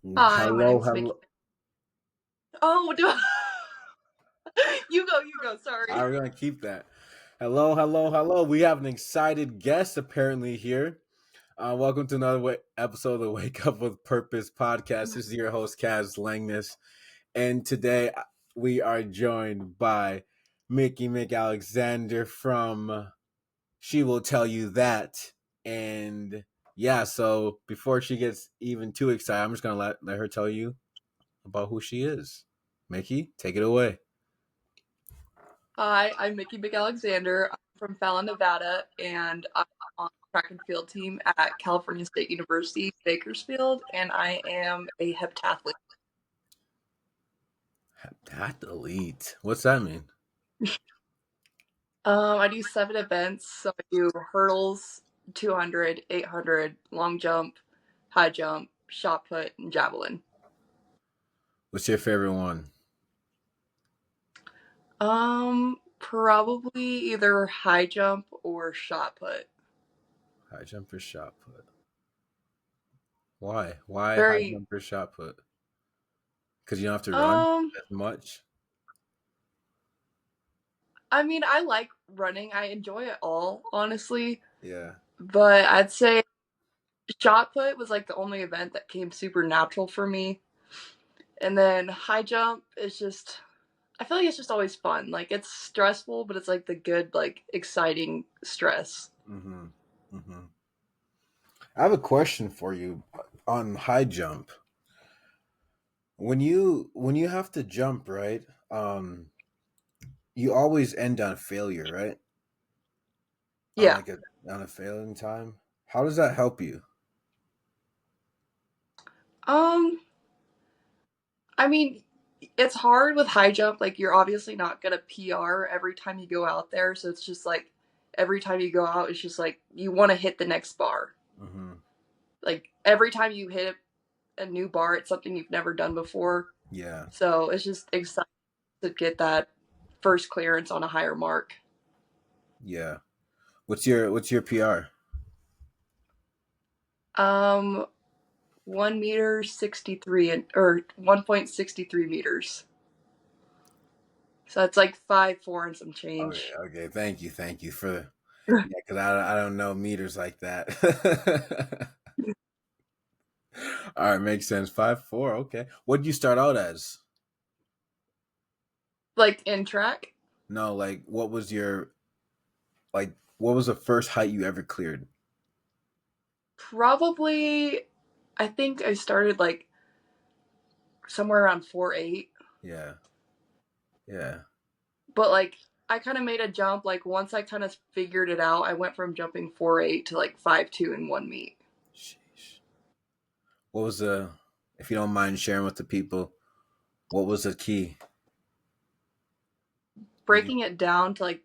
Hi, my Hello, name's Micky. hello. Oh, you go. Sorry. I'm gonna keep that. Hello, hello, hello. We have an excited guest apparently here. Welcome to another episode of the Wake Up with Purpose podcast. This is your host, Kaz Langness, and today we are joined by Micky Mcalexander from She Will Tell You That. And yeah, so before she gets even too excited, I'm just gonna let her tell you about who she is. Micky, take it away. Hi, I'm Micky Mcalexander. I'm from Fallon, Nevada, and I'm on the track and field team at California State University, Bakersfield, and I am a heptathlete. That elite. What's that mean? I do 7 events, so I do hurdles, 200, 800, long jump, high jump, shot put, and javelin. What's your favorite one? Probably either high jump or shot put. High jump or shot put? Why? Why high Very, jump or shot put? Because you don't have to run um, as much. I mean, I like running. I enjoy it all, honestly. Yeah. But I'd say shot put was like the only event that came super natural for me. And then high jump is just, I feel like it's just always fun. Like it's stressful, but it's like the good, like exciting stress. Mm-hmm. Mm-hmm. I have a question for you on high jump. When you have to jump, right? You always end on failure, right? On Yeah. like a on a failing time. How does that help you? Um, I mean, it's hard with high jump. Like you're obviously not gonna PR every time you go out there. So it's just like every time you go out, it's just like you want to hit the next bar. Mm-hmm. Like every time you hit a new bar, it's something you've never done before. Yeah. So it's just exciting to get that first clearance on a higher mark. Yeah. What's your PR? Um, 1 meter 63 and or 1.63 meters. So it's like 5'4" and some Okay, change. okay. Thank you for yeah, because I don't know meters like that. All right, makes sense. 5'4". Okay, what did you start out as? Like in track, No, like what was the first height you ever cleared? probably I think I started like somewhere around 4'8", Yeah, yeah. but like I kind of made a jump. Like once I kind of figured it out, I went from jumping 4'8" to like 5'2" in one meet. Sheesh. What was the? If you don't mind sharing with the people, what was the key? Did you? Breaking it down to like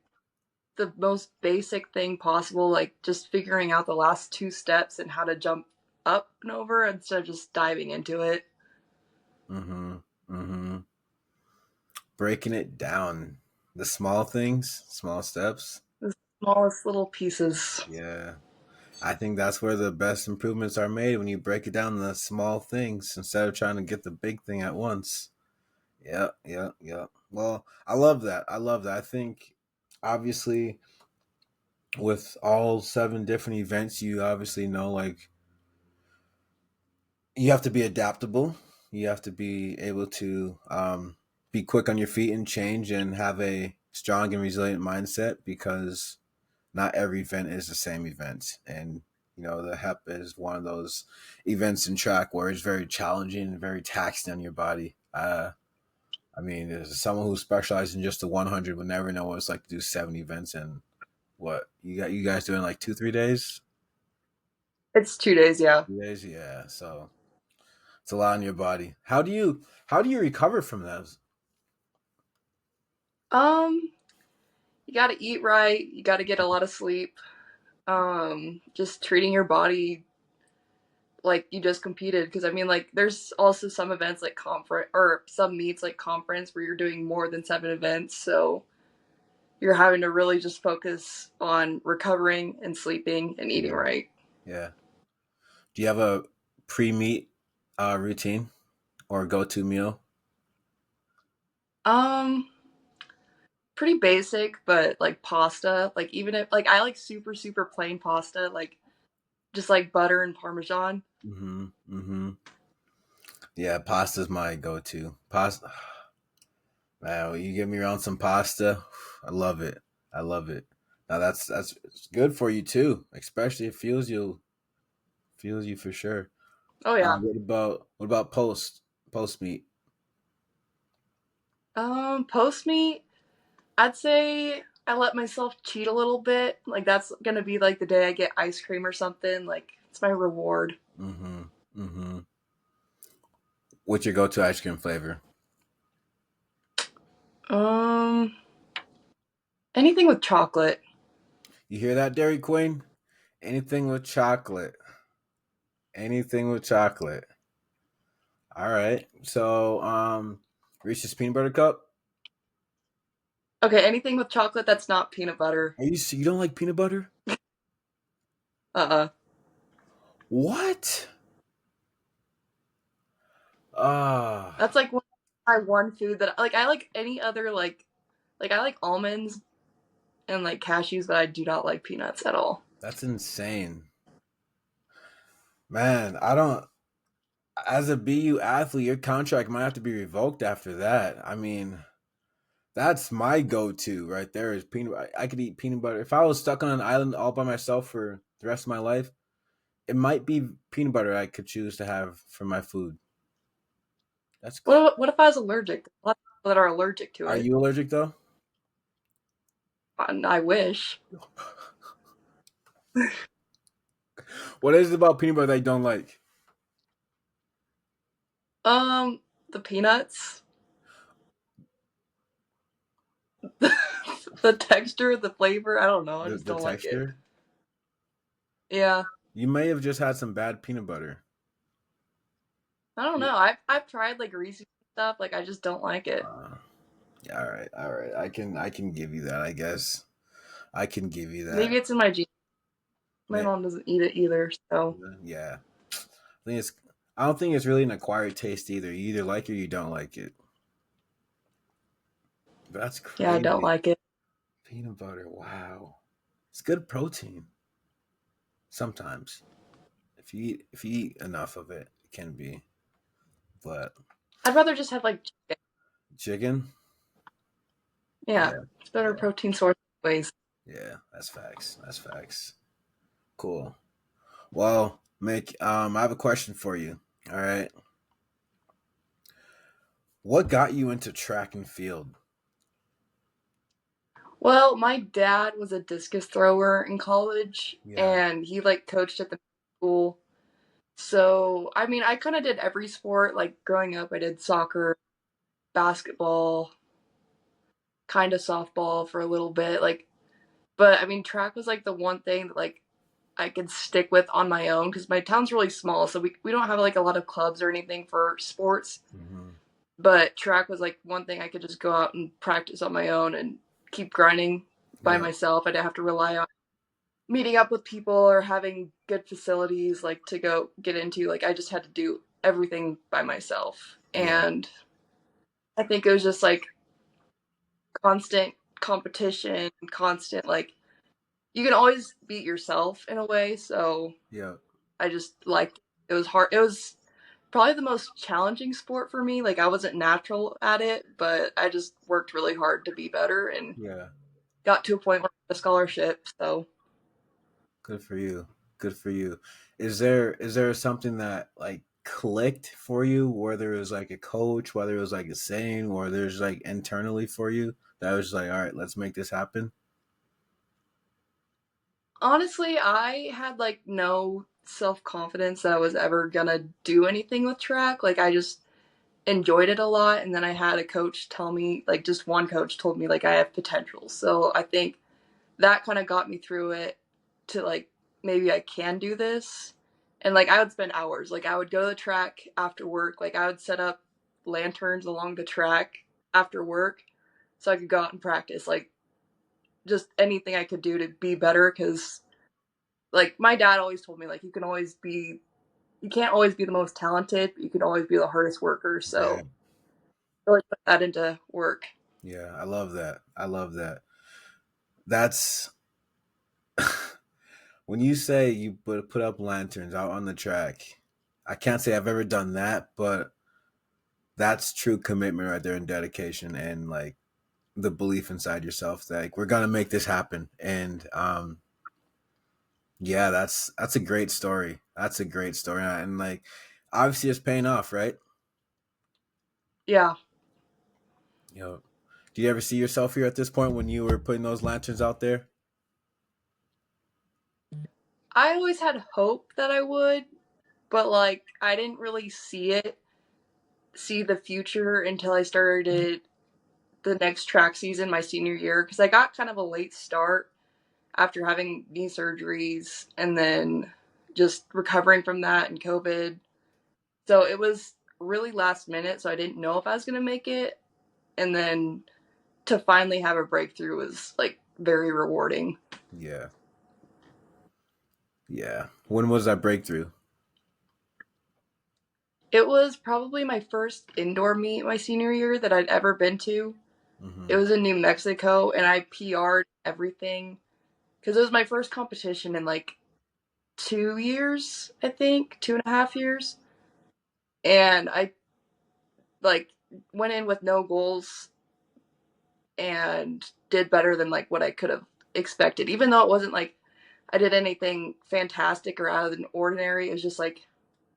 the most basic thing possible, like just figuring out the last two steps and how to jump up and over instead of just diving into it. Mm-hmm. Mm-hmm. Breaking it down, the small things, small steps. The smallest little pieces. Yeah. I think that's where the best improvements are made when you break it down into small things instead of trying to get the big thing at once. Yeah, yeah, yeah. Well, I love that. I love that. I think obviously with all seven different events, you obviously know like you have to be adaptable. You have to be able to be quick on your feet and change and have a strong and resilient mindset because not every event is the same event. And, the HEP is one of those events in track where it's very challenging and very taxing on your body. I mean, as someone who specializes in just the 100 would never know what it's like to do 7 events in what you guys doing like 2 3 days? It's 2 days, yeah. 2 days, yeah. So it's a lot on your body. How do you recover from those? Um, you got to eat right. You got to get a lot of sleep. Just treating your body like you just competed. Because I mean, like, there's also some events like conference or some meets like conference where you're doing more than 7 events. So you're having to really just focus on recovering and sleeping and eating Yeah, right. yeah. Do you have a pre-meet routine or go-to meal? Um, Pretty basic, but like pasta. Like even if like I like super super plain pasta, like just like butter and parmesan. Mm-hmm. Mm-hmm. Yeah, pasta's my go-to. Pasta. Wow, you get me around some pasta. I love it. I love it. Now that's it's good for you too, especially it fuels you for sure. Oh yeah. What about post meat? Post meat, I'd say I let myself cheat a little bit. Like that's gonna be like the day I get ice cream or something. Like it's my reward. Mm-hmm. Mm-hmm. What's your go-to ice cream flavor? Um, Anything with chocolate. You hear that, Dairy Queen? Anything with chocolate. Anything with chocolate. All right. So, Reese's peanut butter cup. Okay, anything with chocolate that's not peanut butter. You don't like peanut butter? Uh-uh. What? Ah, That's like my one food that like I like any other like I like almonds and like cashews, but I do not like peanuts at all. that's insane, man. I don't. As a BU athlete, your contract might have to be revoked after that. I mean, that's my go-to right there. Is peanut. I could eat peanut butter if I was stuck on an island all by myself for the rest of my life. It might be peanut butter I could choose to have for my food. That's. What if I was allergic? A lot of people that are allergic to Are it. you allergic though? And I wish. What is it about peanut butter that you don't like? Um, the peanuts, the texture, the flavor. I don't know. I The just the don't like it. texture. Yeah, You may have just had some bad peanut butter. I don't Yeah. know. I've tried like Reese's stuff. Like I just don't like it. Uh, yeah. All right. All right. I can give you that. I guess I can give you Maybe that. it's in my genes. My May- mom doesn't eat it either, so Yeah. I think it's. I don't think it's really an acquired taste either. You either like it or you don't like it. But that's yeah, I don't crazy. like it. Peanut butter. Wow. It's good protein. Sometimes, if you eat enough of it, it can be. But I'd rather just have like chicken. chicken. Yeah, Yeah. it's better Yeah. protein source ways. Yeah. That's facts. That's facts. Cool. Well, Mick, I have a question for you. All right. What got you into track and field? Well, my dad was a discus thrower in college, Yeah. and he like coached at the school. So, I mean, I kind of did every sport. Like growing up, I did soccer, basketball, kind of softball for a little bit. Like, but I mean, track was like the one thing that like I could stick with on my own because my town's really small, so we don't have like a lot of clubs or anything for sports. Mm-hmm. But track was like one thing I could just go out and practice on my own and keep grinding by Yeah. myself. I didn't have to rely on meeting up with people or having good facilities like to go get into. Like I just had to do everything by myself. Yeah. And I think it was just like constant competition, constant like you can always beat yourself in a way. So Yeah. I just liked it was hard. It was probably the most challenging sport for me. Like I wasn't natural at it, but I just worked really hard to be better and Yeah. got to a point where I had a scholarship. So Good for you. Good for you. Is there something that like clicked for you, whether it was like a coach, whether it was like a saying, or there's like internally for you that was like, all right, let's make this happen? honestly, I had like no self confidence that I was ever gonna do anything with track. Like I just enjoyed it a lot, and then I had a coach tell me, like just one coach told me like I have potential. So I think that kind of got me through it to like maybe I can do this. And like I would spend hours. Like I would go to the track after work. Like I would set up lanterns along the track after work so I could go out and practice. Like just anything I could do to be better because like my dad always told me like you can always be you can't always be the most talented, but you can always be the hardest worker. Yeah, So really put that into work. yeah. I love that. I love that. That's when you say you put up lanterns out on the track. I can't say I've ever done that, but that's true commitment right there and dedication and like the belief inside yourself that like, we're gonna make this happen. And yeah, that's a great story. That's a great story, and like obviously it's paying off, right? Yeah. You know, do you ever see yourself here at this point when you were putting those lanterns out there? I always had hope that I would, but like I didn't really see the future until I started the next track season my senior year because I got kind of a late start after having knee surgeries and then just recovering from that and COVID. So it was really last minute, so I didn't know if I was going to make it. And then to finally have a breakthrough was like very rewarding. Yeah, yeah. When was that breakthrough? It was probably my first indoor meet my senior year that I'd ever been to. It Mm-hmm. was in New Mexico, and I PR'd everything because it was my first competition in like 2 years, I think, 2.5 years. And I like went in with no goals and did better than like what I could have expected, even though it wasn't like I did anything fantastic or out of the ordinary. It was just like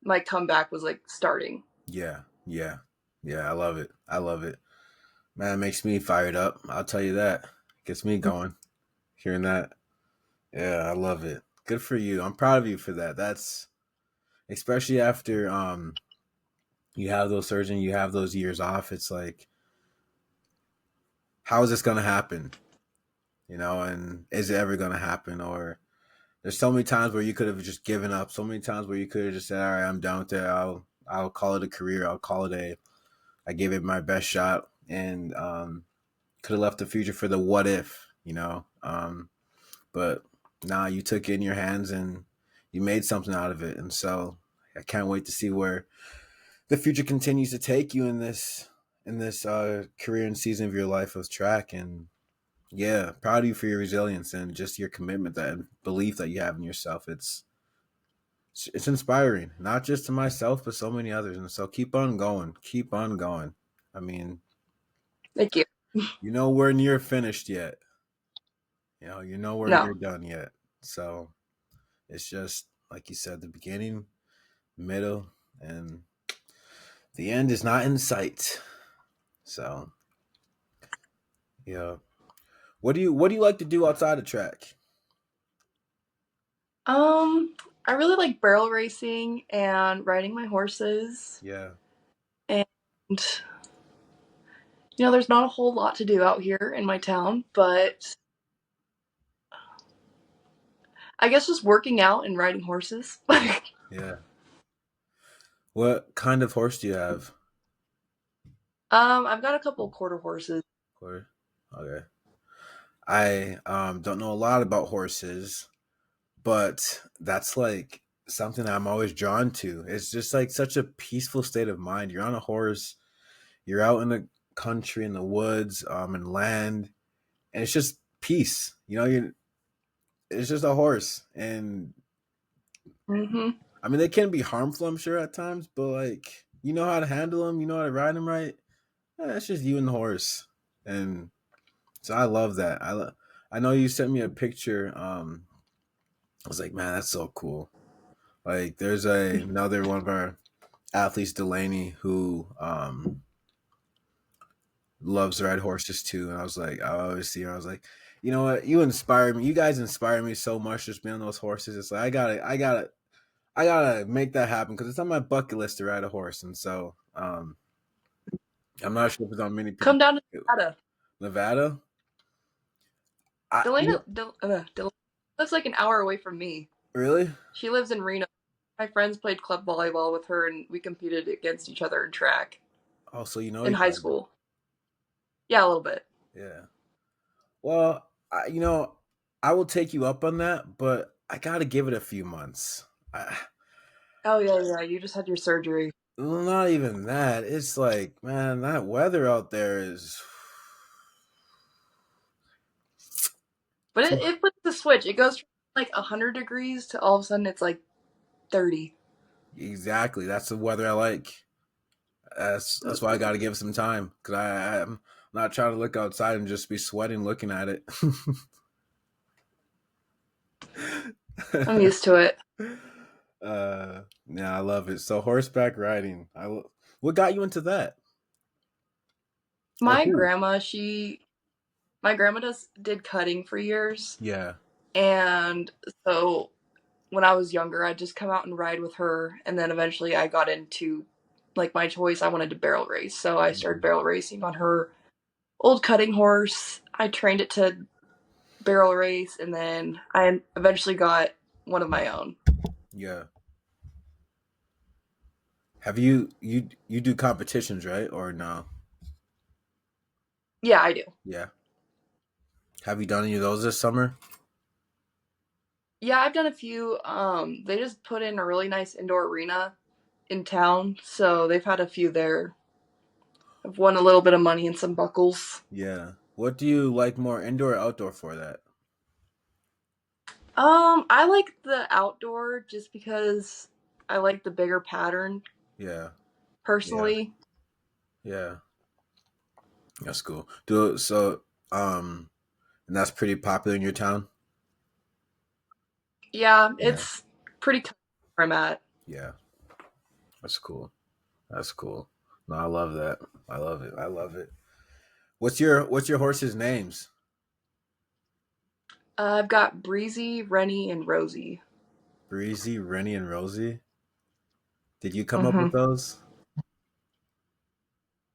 my comeback was like starting. Yeah, yeah, yeah. I love it. I love it. Man, it makes me fired up. I'll tell you that. Gets me going. Hearing that. Yeah, I love it. Good for you. I'm proud of you for that. That's especially after you have those surgeons, you have those years off. It's like, how is this gonna happen? You know, and is it ever gonna happen? Or there's so many times where you could have just given up. So many times where you could have just said, "All right, I'm done with it. I'll call it a career. I'll call it a. I gave it my best shot, and could have left the future for the what if. You know, but nah, you took it in your hands and you made something out of it. And so I can't wait to see where the future continues to take you in this career and season of your life of track. And yeah, proud of you for your resilience and just your commitment that and belief that you have in yourself. It's inspiring, not just to myself, but so many others. And so keep on going, keep on going. I mean, Thank you. you know we're near finished yet. You know we're No, near done yet. So it's just like you said, the beginning, middle, and the end is not in sight. So yeah. What do you like to do outside of track? um, I really like barrel racing and riding my horses. Yeah. And there's not a whole lot to do out here in my town, but I guess just working out and riding horses. Yeah. What kind of horse do you have? I've got a couple quarter horses. Or okay. I don't know a lot about horses, but that's like something I'm always drawn to. It's just like such a peaceful state of mind. You're on a horse, you're out in the country, in the woods, and land, and it's just peace. You know, you it's just a horse, and Hmm. I mean they can be harmful, I'm sure at times, but like you know how to handle them, you know how to ride them right. It's just you and the horse, and so I love that. I know you sent me a picture. I was like, man, that's so cool. Like, there's another one of our athletes, Delaney, who loves to ride horses too. And I was like, I always see her. I was like, you know what? You inspire me. You guys inspire me so much just being on those horses. It's like I gotta make that happen because it's on my bucket list to ride a horse. And so, I'm not sure if it's on many people. Come down to Nevada. Nevada. You know, Delana lives like an hour away from me. really? She lives in Reno. My friends played club volleyball with her, and we competed against each other in track Oh, so you know in each high other. school. Yeah, a little bit. Yeah. Well, you know, I will take you up on that, but I got to give it a few months. I, Oh yeah, yeah. You just had your surgery, Well, not even that. It's like, man, that weather out there is but too it flips the switch. It goes from like 100 degrees to all of a sudden it's like 30. exactly. That's the weather I like. That's why I got to give it some time because I'm not trying to look outside and just be sweating looking at it. I'm used to it. Yeah, I love it. So horseback riding. What got you into that? Or My who? grandma, she my grandma did cutting for years, Yeah. and so when I was younger, I'd just come out and ride with her, and then eventually I got into like my choice. I wanted to barrel race, so I started Mhm. barrel racing on her old cutting horse. I trained it to barrel race, and then I eventually got one of my own. Yeah. Have you do competitions, right? Or no? Yeah, I do. Yeah. Have you done any of those this summer? Yeah, I've done a few. They just put in a really nice indoor arena in town, so they've had a few there. I've won a little bit of money and some buckles. Yeah. What do you like more, indoor or outdoor for that? I like the outdoor just because I like the bigger pattern Yeah. Yeah. personally. Yeah. That's cool. Do so and that's pretty popular in your town? Yeah, Yeah. it's pretty cool where I'm at. Yeah. That's cool. That's cool. No, I love that. I love it. I love it. What's your horse's names? I've got Breezy, Rennie, and Rosie. Breezy, Rennie, and Rosie. Did you come up with hmm those?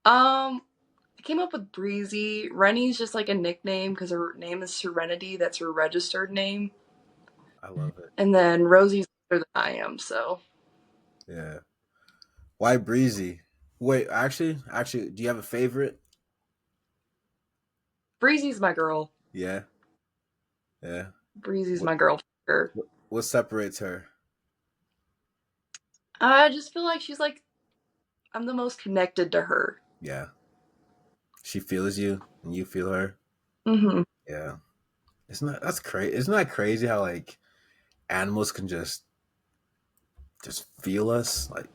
I came up with Breezy. Rennie's just like a nickname because her name is Serenity. That's her registered name. I love it. And then Rosie's older than I am, so Yeah. Why Breezy? Wait, actually, do you have a favorite? Breezy's my girl. Yeah. Yeah. Breezy's What my girl for sure. what separates her? I just feel like she's like I'm the most connected to her. Yeah. She feels you and you feel her. hmm Yeah. Isn't that's crazy? Isn't that crazy how like animals can just feel us? Like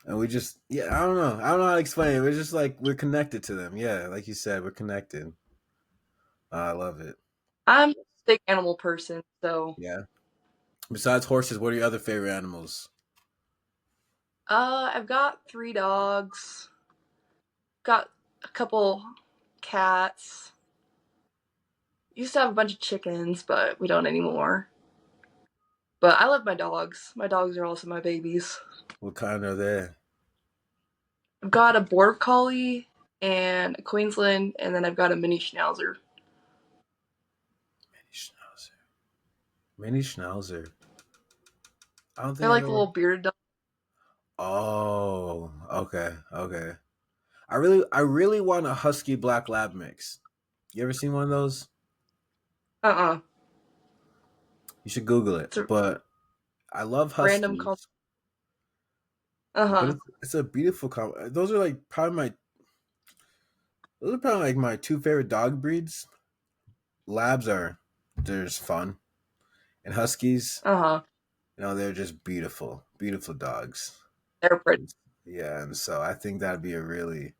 and we just yeah, I don't know. I don't know how to explain it. We're just like we're connected to them. Yeah, like you said, we're connected. I love it. I'm a big animal person, so Yeah. Besides horses, what are your other favorite animals? I've got 3 dogs, got a couple cats. Used to have a bunch of chickens, but we don't anymore. But I love my dogs. My dogs are also my babies. What kind are they? I've got a border collie and a Queensland, and then I've got a mini schnauzer. Mini Schnauzer. Mini Schnauzer. I don't They're think I've like the ever. little bearded dogs. Oh, okay, okay. I really want a husky black lab mix. You ever seen one of those? Uh-uh. You should Google it. It's a But I love random call. huskies, but Uh-huh. it's a beautiful. Those are like probably my those are probably like my two favorite dog breeds. Labs are they're just fun, and huskies, Uh-huh. they're just beautiful, beautiful dogs. They're pretty. Yeah, and so I think that'd be a really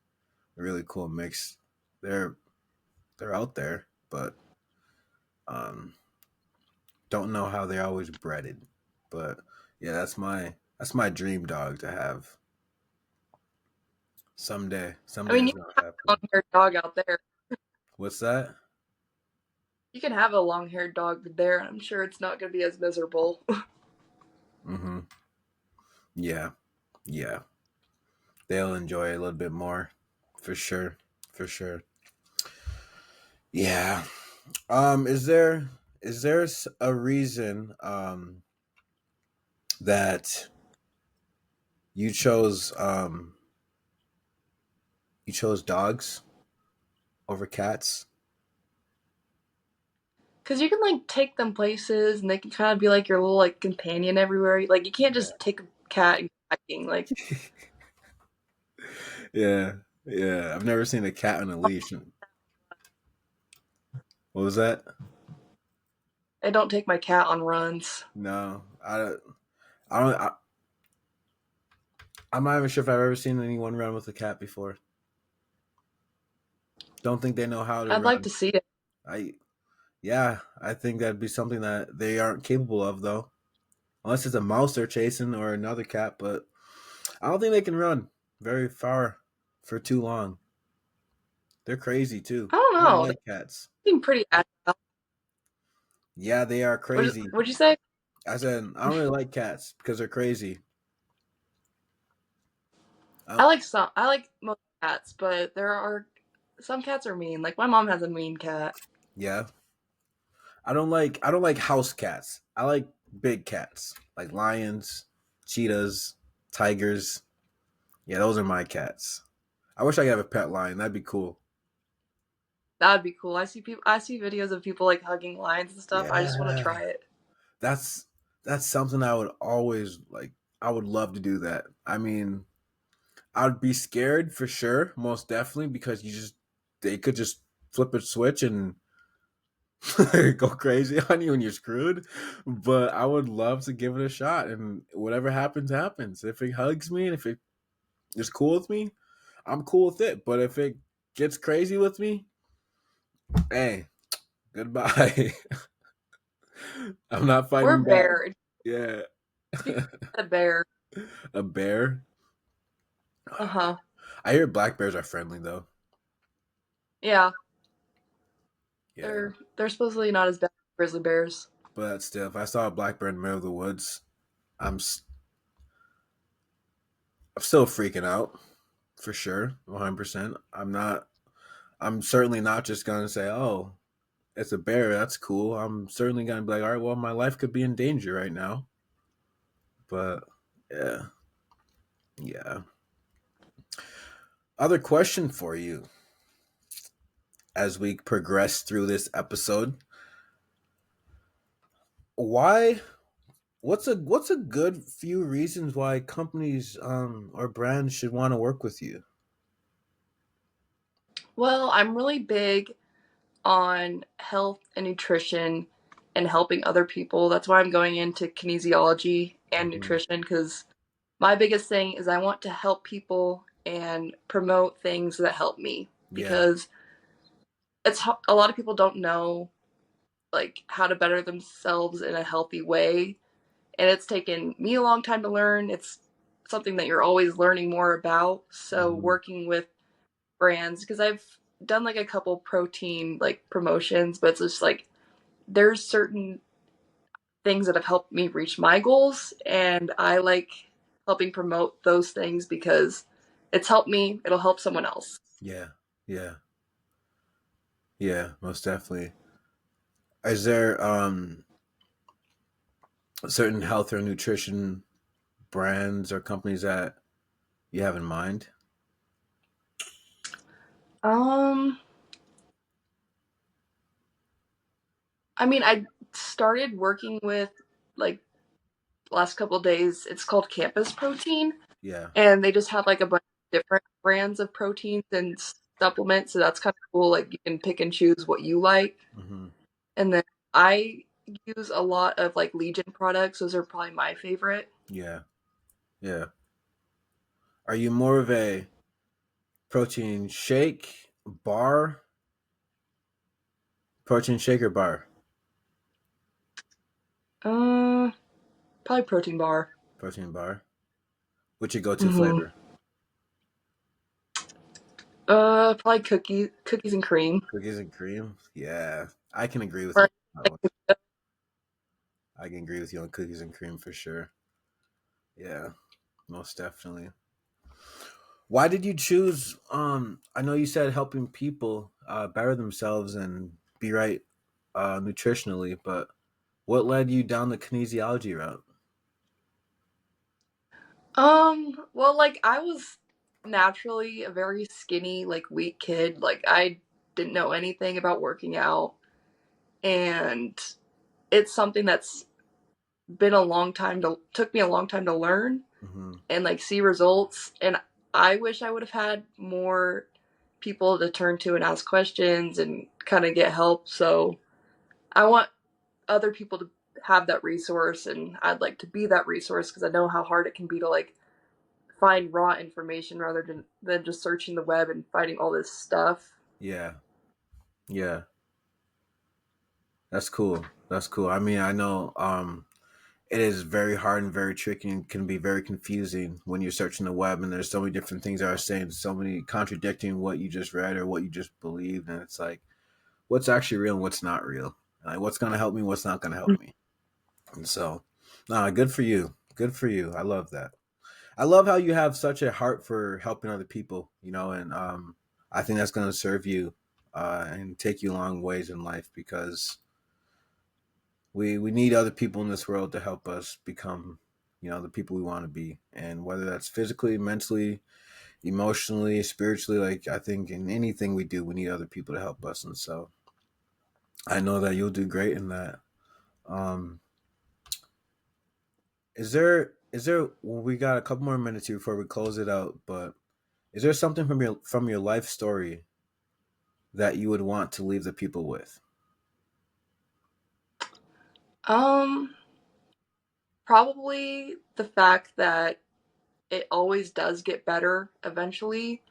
cool mix. They're they're out there, but um, don't know how they're always breeded. But yeah, that's my dream dog to have someday. I Someday mean, you it's gonna can have a happen. long-haired dog out there. What's that? You can have a long-haired dog there. I'm sure it's not going to be as miserable. Mm-hmm. Yeah, yeah. They'll enjoy it a little bit more, for sure, for sure. Yeah. Is there a reason that you chose um you chose dogs over cats? Because you can like take them places, and they can kind of be like your little like companion everywhere. Like you can't Yeah. just take a cat and go hiking. Like Yeah. Yeah. I've never seen a cat on a leash. What was that? I don't take my cat on runs. No. I don't I'm not even sure if I've ever seen anyone run with a cat before. Don't think they know how to I'd like run. to see it. I Yeah, I think that'd be something that they aren't capable of though. Unless it's a mouse they're chasing or another cat, but I don't think they can run very far for too long. They're crazy too. I don't I don't know. They like cats. seem pretty agile. Yeah, they are crazy. What'd you say? I said I don't really like cats because they're crazy. I Uh, like some. I like most cats, but there are some cats are mean. Like my mom has a mean cat. yeah, I don't like house cats. I like big cats, like lions, cheetahs, tigers. Yeah, those are my cats. I wish I could have a pet lion. That'd be cool. That'd be cool. I see people. I see videos of people like hugging lions and stuff. I just want to Yeah, try it. that's that's something I would always like. I would love to do that. I mean, I'd be scared for sure, most definitely, because they could just flip a switch and go crazy on you and you're screwed. But I would love to give it a shot, and whatever happens, happens. If it hugs me and if it is cool with me, I'm cool with it. But if it gets crazy with me, hey, goodbye. I'm not Or a fighting back. bear. Yeah. Speaking of a bear, A bear. uh huh. I hear black bears are friendly though. Yeah, Yeah. they're supposedly not as bad as grizzly bears. But still, if I saw a black bear in the middle of the woods, I'm I'm still freaking out for sure, 100%. I'm certainly not just gonna say, "Oh, it's a bear. That's cool." I'm certainly gonna be like, "All right, well, my life could be in danger right now." But yeah, yeah. Other question for you as we progress through this episode: Why? What's a good few reasons why companies or brands should want to work with you? Well, I'm really big on health and nutrition and helping other people. That's why I'm going into kinesiology and Hmm. nutrition because my biggest thing is I want to help people and promote things that help me Yeah. because it's a lot of people don't know like how to better themselves in a healthy way, and it's taken me a long time to learn. It's something that you're always learning more about. So Hmm. working with brands because I've done like a couple protein like promotions, but it's just like there's certain things that have helped me reach my goals, and I like helping promote those things because it's helped me, it'll help someone else. Yeah. Yeah. Yeah. Most definitely. Is there certain health or nutrition brands or companies that you have in mind? Um I mean, I started working with like last couple of days. It's called Campus Protein, Yeah. and they just have like a bunch of different brands of proteins and supplements. So that's kind of cool. Like you can pick and choose what you like. Hmm. And then I use a lot of like Legion products. Those are probably my favorite. Yeah. Yeah. Are you more of a protein shake bar, protein shake or bar? Uh, Probably protein bar. Protein bar. What's your go-to Mm-hmm. flavor? Probably cookies and cream. Cookies and cream. Yeah, I can agree with you Or on that like, one. I can agree with you on cookies and cream for sure. Yeah, most definitely. Why did you choose? I know you said helping people better themselves and be right nutritionally, but what led you down the kinesiology route? well, like I was naturally a very skinny, like weak kid. Like I didn't know anything about working out. and it's something that's been a long time to took me a long time to learn Mm-hmm. and like see results. And I wish I would have had more people to turn to and ask questions and kind of get help. So I want other people to have that resource, and I'd like to be that resource because I know how hard it can be to like find raw information rather than just searching the web and finding all this stuff. Yeah. Yeah. That's cool. That's cool. I mean, I know it is very hard and very tricky and can be very confusing when you're searching the web and there's so many different things that are saying so many contradicting what you just read or what you just believed, and it's like what's actually real and what's not real. Like what's gonna help me, what's not gonna help me. And so nah, good for you. Good for you. I love that. I love how you have such a heart for helping other people, you know, and I think that's gonna serve you and take you a long ways in life because we need other people in this world to help us become, you know, the people we want to be, and whether that's physically, mentally, emotionally, spiritually, like I think in anything we do we need other people to help us. And so I know that you'll do great in that. um is there well, we got a couple more minutes here before we close it out, but is there something from your life story that you would want to leave the people with? Um, Probably the fact that it always does get better eventually,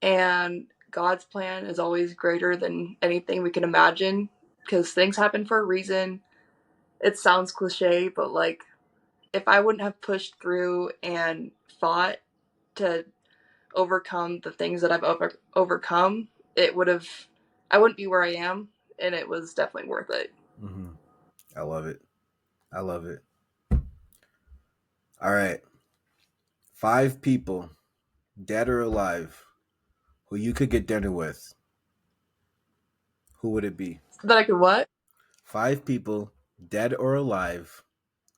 and God's plan is always greater than anything we can imagine because things happen for a reason. It sounds cliche, but like if I wouldn't have pushed through and fought to overcome the things that I've overcome, it would have I wouldn't be where I am, and it was definitely worth it. Hmm. I love it. I love it. All right. 5 people, dead or alive, who you could get dinner with, who would it be? That I could what? 5 people, dead or alive,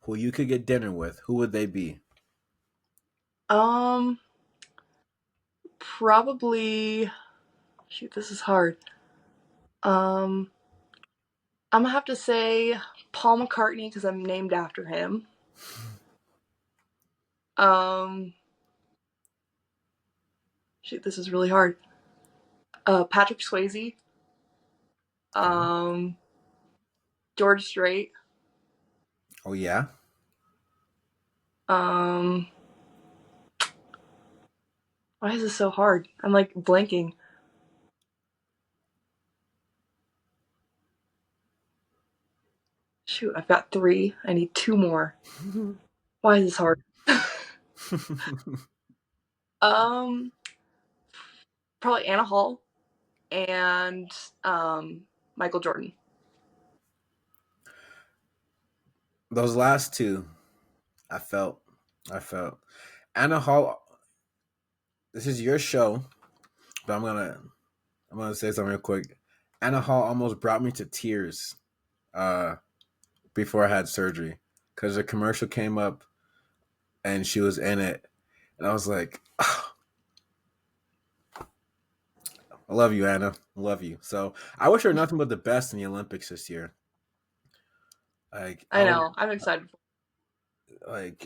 who you could get dinner with, who would they be? Um, Probably. Shoot, this is hard. Um, I'm gonna have to say Paul McCartney because I'm named after him. Um, Shoot, this is really hard. Patrick Swayze. Okay. Um, George Strait. Oh yeah. Um, why is this so hard? I'm like blanking. Shoot, I've got three. I need two more. Why is this hard? um, Probably Anna Hall and Michael Jordan. Those last two, I felt, I felt. Anna Hall. This is your show, but I'm gonna say something real quick. Anna Hall almost brought me to tears uh, before I had surgery because a commercial came up and she was in it, and I was like, oh, "I love you, Anna. I love you." So I wish her nothing but the best in the Olympics this year. Like I know. I'm excited.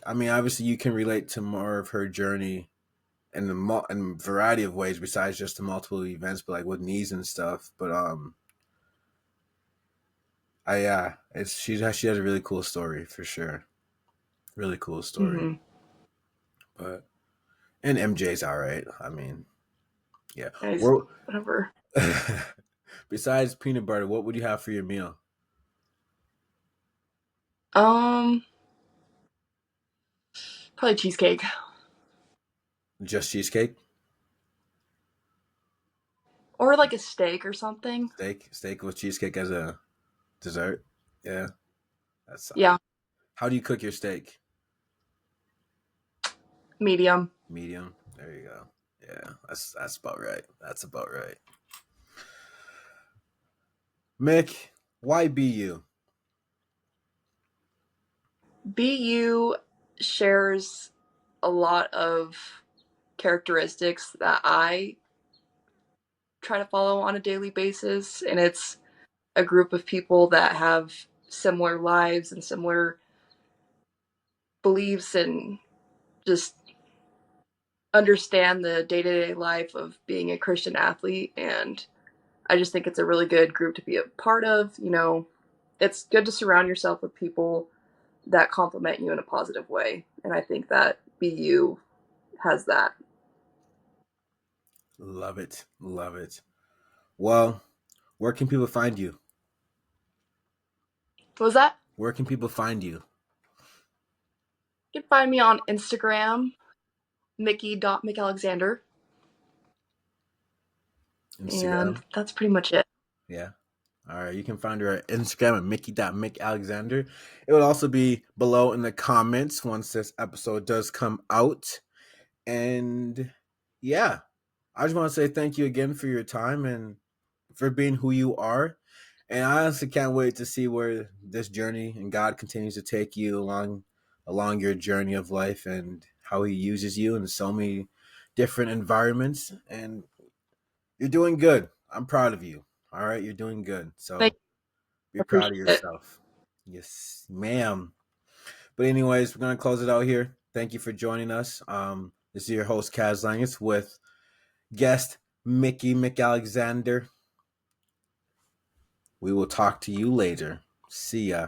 I mean, obviously you can relate to more of her journey in in a variety of ways besides just the multiple events, but like with knees and stuff. But I yeah, it's she has a really cool story for sure. Really cool story. Mm-hmm. But and MJ's all right. I mean, yeah. Nice. We're, Whatever. besides peanut butter, what would you have for your meal? Um, Probably cheesecake Just cheesecake, or like a steak or something. steak with cheesecake as a dessert. Yeah, that's solid. Yeah, How do you cook your steak? medium. Medium. There you go. Yeah, that's about right. That's about right. Mick, why be you? BU shares a lot of characteristics that I try to follow on a daily basis, and it's a group of people that have similar lives and similar beliefs and just understand the day-to-day life of being a Christian athlete. And I just think it's a really good group to be a part of. It's good to surround yourself with people that compliment you in a positive way, and I think that BU has that. Love it. Love it. Well, where can people find you? What was that? Where can people find you? You can find me on Instagram, Micky.Mcalexander, and Instagram. that's pretty much it. Yeah. All right. You can find her at Instagram at Micky.Mcalexander. It will also be below in the comments once this episode does come out. And yeah, I just want to say thank you again for your time and for being who you are. And I honestly can't wait to see where this journey and God continues to take you along your journey of life and how he uses you in so many different environments. And you're doing good. I'm proud of you. All right, you're doing good. Thank So you. be I proud of appreciate it. yourself. Yes, ma'am. But anyways, we're gonna close it out here. Thank you for joining us. This is your host Kaz Langus with guest Micky Mcalexander. We will talk to you later. See ya.